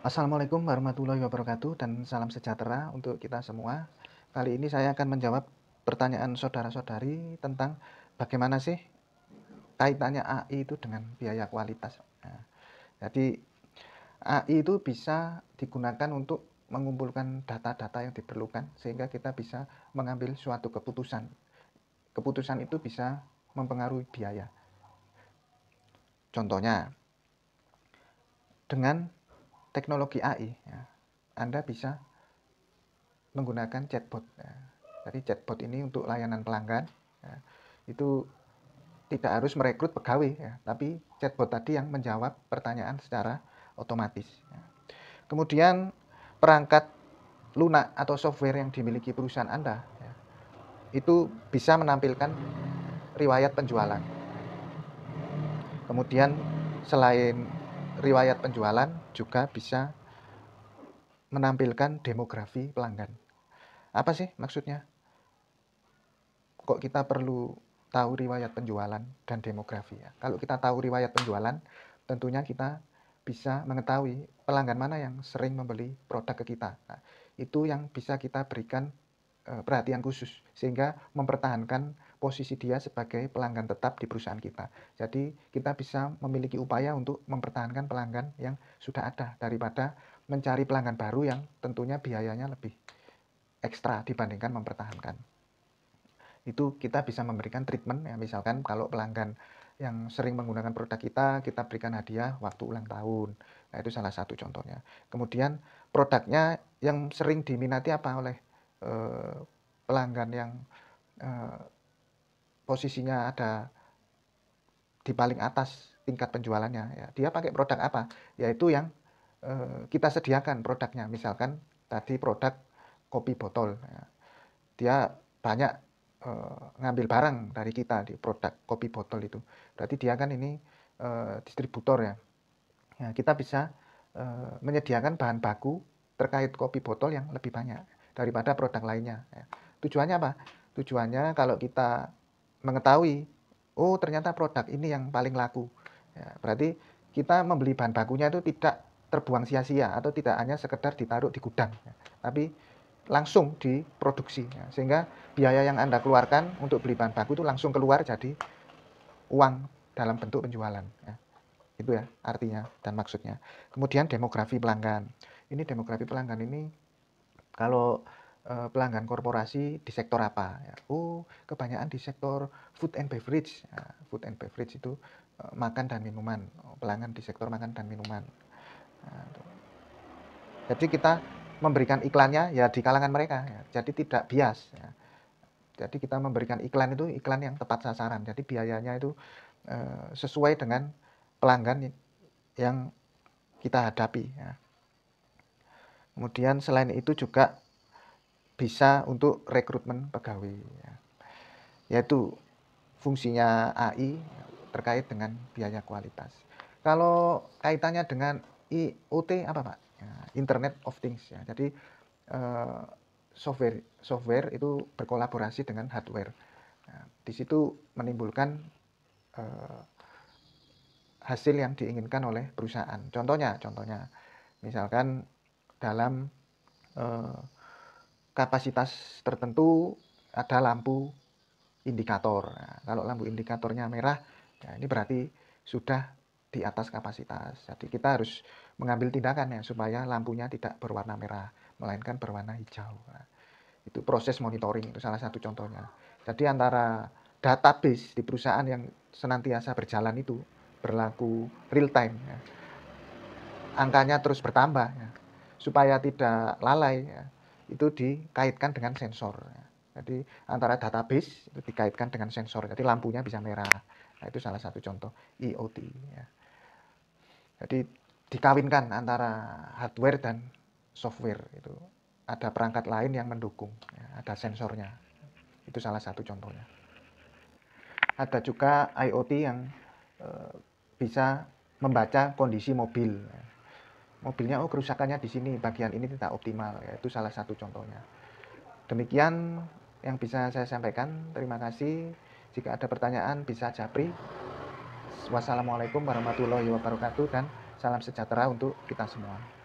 Assalamualaikum warahmatullahi wabarakatuh dan salam sejahtera untuk kita semua. Kali ini saya akan menjawab pertanyaan saudara-saudari tentang bagaimana sih kaitannya AI itu dengan biaya kualitas. Nah, jadi AI itu bisa digunakan untuk mengumpulkan data-data yang diperlukan sehingga kita bisa mengambil suatu keputusan. Keputusan itu bisa mempengaruhi biaya. Contohnya, dengan teknologi AI, ya, Anda bisa menggunakan chatbot. Ya. Jadi chatbot ini untuk layanan pelanggan, ya, itu tidak harus merekrut pegawai, ya, tapi chatbot tadi yang menjawab pertanyaan secara otomatis. Ya. Kemudian perangkat lunak atau software yang dimiliki perusahaan Anda, ya, itu bisa menampilkan riwayat penjualan. Kemudian selain riwayat penjualan juga bisa menampilkan demografi pelanggan. Apa sih maksudnya? Kok kita perlu tahu riwayat penjualan dan demografi ya? Kalau kita tahu riwayat penjualan, tentunya kita bisa mengetahui pelanggan mana yang sering membeli produk ke kita. Nah, itu yang bisa kita berikan perhatian khusus sehingga mempertahankan posisi dia sebagai pelanggan tetap di perusahaan kita. Jadi kita bisa memiliki upaya untuk mempertahankan pelanggan yang sudah ada daripada mencari pelanggan baru yang tentunya biayanya lebih ekstra dibandingkan mempertahankan. Itu kita bisa memberikan treatment ya, misalkan kalau pelanggan yang sering menggunakan produk kita berikan hadiah waktu ulang tahun. Nah, itu salah satu contohnya. Kemudian produknya yang sering diminati apa oleh pelanggan yang posisinya ada di paling atas tingkat penjualannya ya. Dia pakai produk apa? Yaitu yang kita sediakan produknya. Misalkan tadi produk kopi botol ya. Dia banyak ngambil barang dari kita di produk kopi botol itu. Berarti dia kan ini distributor ya. Ya, kita bisa menyediakan bahan baku terkait kopi botol yang lebih banyak daripada produk lainnya. Ya. Tujuannya apa? Tujuannya kalau kita mengetahui, oh ternyata produk ini yang paling laku. Ya, berarti kita membeli bahan bakunya itu tidak terbuang sia-sia atau tidak hanya sekedar ditaruh di gudang, ya, tapi langsung diproduksi. Ya, sehingga biaya yang Anda keluarkan untuk beli bahan baku itu langsung keluar jadi uang dalam bentuk penjualan. Ya. Itu ya artinya dan maksudnya. Kemudian demografi pelanggan. Ini demografi pelanggan ini kalau pelanggan korporasi di sektor apa? Ya. Oh, kebanyakan di sektor food and beverage. Ya, food and beverage itu makan dan minuman. Pelanggan di sektor makan dan minuman. Nah, jadi kita memberikan iklannya ya di kalangan mereka. Ya. Jadi tidak bias. Ya. Jadi kita memberikan iklan itu iklan yang tepat sasaran. Jadi biayanya itu sesuai dengan pelanggan yang kita hadapi. Ya. Kemudian selain itu juga bisa untuk rekrutmen pegawai. Ya. Yaitu fungsinya AI terkait dengan biaya kualitas. Kalau kaitannya dengan IoT apa Pak? Ya, Internet of Things. Ya. Jadi software itu berkolaborasi dengan hardware. Nah, di situ menimbulkan hasil yang diinginkan oleh perusahaan. Contohnya, misalkan dalam kapasitas tertentu ada lampu indikator. Nah, kalau lampu indikatornya merah, ya ini berarti sudah di atas kapasitas. Jadi kita harus mengambil tindakan ya supaya lampunya tidak berwarna merah, melainkan berwarna hijau. Nah, itu proses monitoring, itu salah satu contohnya. Jadi antara database di perusahaan yang senantiasa berjalan itu berlaku real time, ya. Angkanya terus bertambah, ya. Supaya tidak lalai, ya. Itu dikaitkan dengan sensor. Ya. Jadi antara database itu dikaitkan dengan sensor, jadi lampunya bisa merah. Nah, itu salah satu contoh IoT. Ya. Jadi dikawinkan antara hardware dan software itu. Ada perangkat lain yang mendukung, ya, ada sensornya. Itu salah satu contohnya. Ada juga IoT yang bisa membaca kondisi mobil. Mobilnya, oh kerusakannya di sini, bagian ini tidak optimal. Ya, itu salah satu contohnya. Demikian yang bisa saya sampaikan. Terima kasih. Jika ada pertanyaan bisa japri. Wassalamualaikum warahmatullahi wabarakatuh dan salam sejahtera untuk kita semua.